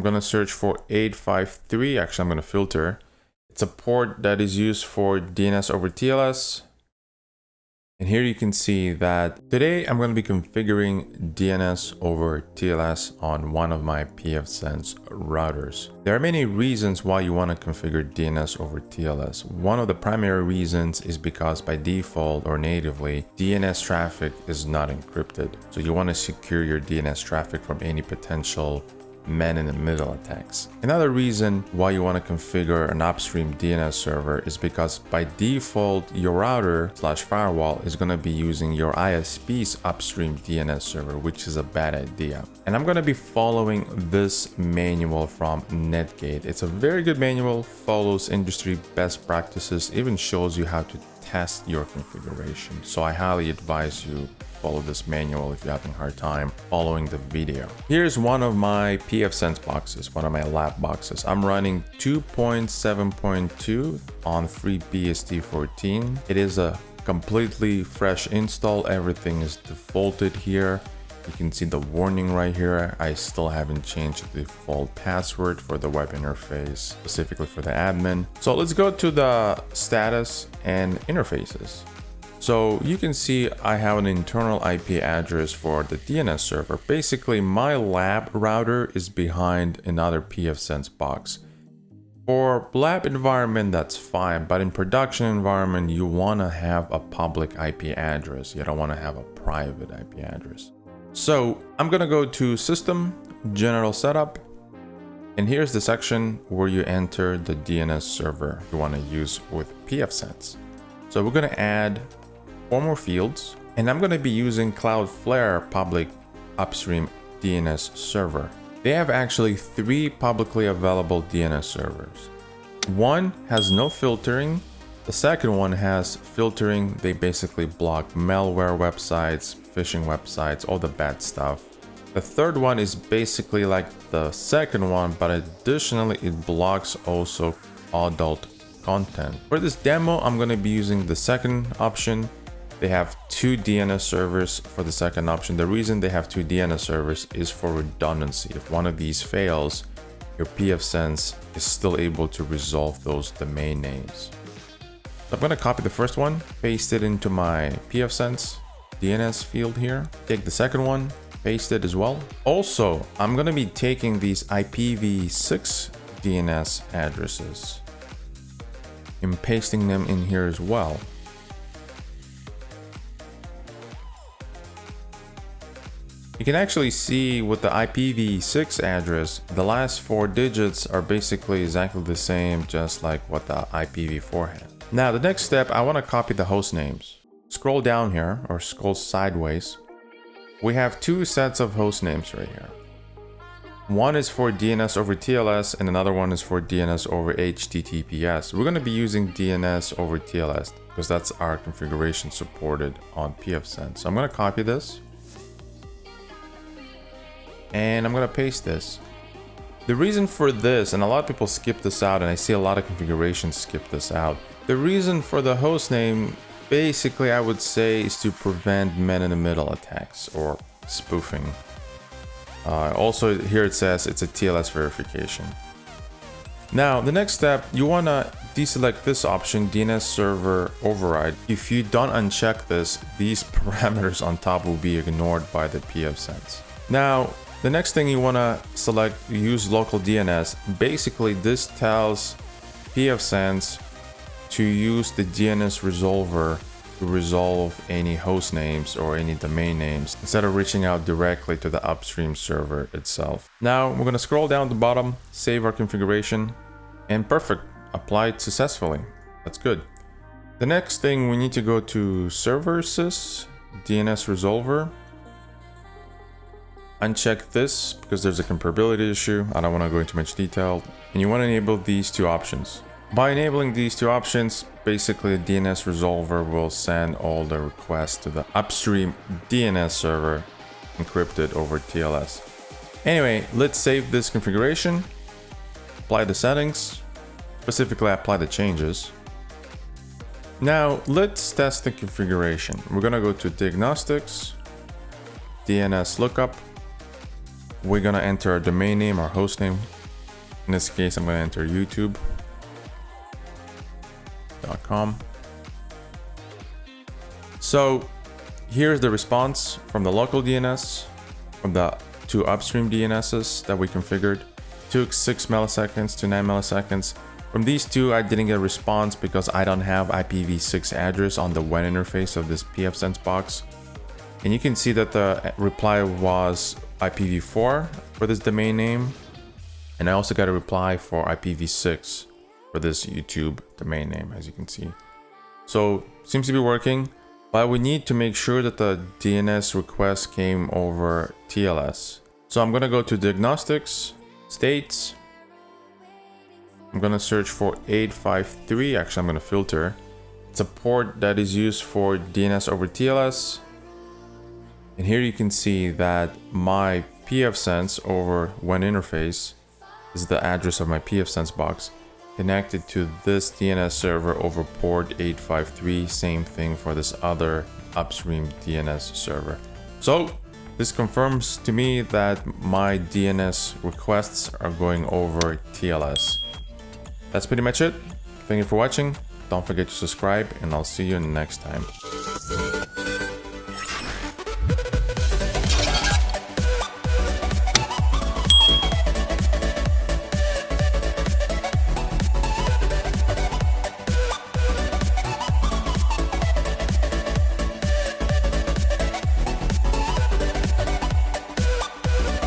gonna search for 853. Actually, I'm gonna filter. It's a port that is used for DNS over TLS. And here you can see that today I'm going to be configuring DNS over TLS on one of my pfSense routers. There are many reasons why you want to configure DNS over TLS. One of the primary reasons is because by default or natively, DNS traffic is not encrypted. So you want to secure your DNS traffic from any potential man-in-the-middle attacks. Another reason why you want to configure an upstream DNS server is because by default your router/firewall is going to be using your ISP's upstream DNS server, which is a bad idea. And I'm going to be following this manual from Netgate. It's a very good manual, follows industry best practices, even shows you how to test your configuration. So I highly advise you follow this manual if you're having a hard time following the video. Here's one of my pfSense boxes, one of my lab boxes. I'm running 2.7.2 on FreeBSD 14. It is a completely fresh install. Everything is defaulted here. You can see the warning right here. I still haven't changed the default password for the web interface, specifically for the admin. So let's go to the status and interfaces. So you can see I have an internal IP address for the DNS server. Basically, my lab router is behind another pfSense box. For lab environment, that's fine, but in production environment, you want to have a public IP address. You don't want to have a private IP address. So I'm going to go to System, General Setup, and here's the section where you enter the DNS server you want to use with pfSense. So we're going to add 4 more fields, and I'm going to be using Cloudflare public upstream DNS server. They have actually 3 publicly available DNS servers. One has no filtering. The second one has filtering. They basically block malware websites, phishing websites, all the bad stuff. The third one is basically like the second one, but additionally it blocks also adult content. For this demo, I'm going to be using the second option. They have 2 DNS servers for the second option. The reason they have 2 DNS servers is for redundancy. If one of these fails, your pfSense is still able to resolve those domain names. So I'm going to copy the first one, paste it into my pfSense DNS field here. Take the second one, paste it as well. Also, I'm going to be taking these IPv6 DNS addresses and pasting them in here as well. You can actually see with the IPv6 address, the last 4 digits are basically exactly the same, just like what the IPv4 had. Now, the next step, I want to copy the host names. Scroll down here, or scroll sideways. We have 2 sets of host names right here. One is for DNS over TLS, and another one is for DNS over HTTPS. We're going to be using DNS over TLS because that's our configuration supported on pfSense. So I'm going to copy this. And I'm going to paste this. The reason for this, and a lot of people skip this out, and I see a lot of configurations skip this out. The reason for the host name, basically I would say, is to prevent man-in-the-middle attacks or spoofing. Also here it says it's a TLS verification. Now the next step, you want to deselect this option, DNS server override. If you don't uncheck this, these parameters on top will be ignored by the pfSense. Now, the next thing you want to select, use local DNS. Basically, this tells pfSense to use the DNS resolver to resolve any host names or any domain names instead of reaching out directly to the upstream server itself. Now, we're going to scroll down to the bottom, save our configuration, and perfect, applied successfully. That's good. The next thing, we need to go to Services, DNS resolver. Uncheck this because there's a comparability issue. I don't want to go into much detail. And you want to enable these 2 options. By enabling these 2 options, basically the DNS resolver will send all the requests to the upstream DNS server encrypted over TLS. Anyway, let's save this configuration, apply the settings, specifically apply the changes. Now let's test the configuration. We're going to go to Diagnostics, DNS lookup. We're going to enter our domain name, our host name. In this case, I'm going to enter youtube.com. So here's the response from the local DNS, from the 2 upstream DNSs that we configured. Took 6 milliseconds to 9 milliseconds. From these 2, I didn't get a response because I don't have IPv6 address on the web interface of this pfSense box. And you can see that the reply was IPv4 for this domain name. And I also got a reply for IPv6 for this YouTube domain name, as you can see. So seems to be working, but we need to make sure that the DNS request came over TLS. So I'm gonna go to diagnostics, states. I'm gonna search for 853. Actually, I'm gonna filter. It's a port that is used for DNS over TLS. And here you can see that my pfSense over WAN interface is the address of my pfSense box connected to this DNS server over port 853. Same thing for this other upstream DNS server. So this confirms to me that my DNS requests are going over TLS. That's pretty much it. Thank you for watching. Don't forget to subscribe, and I'll see you next time.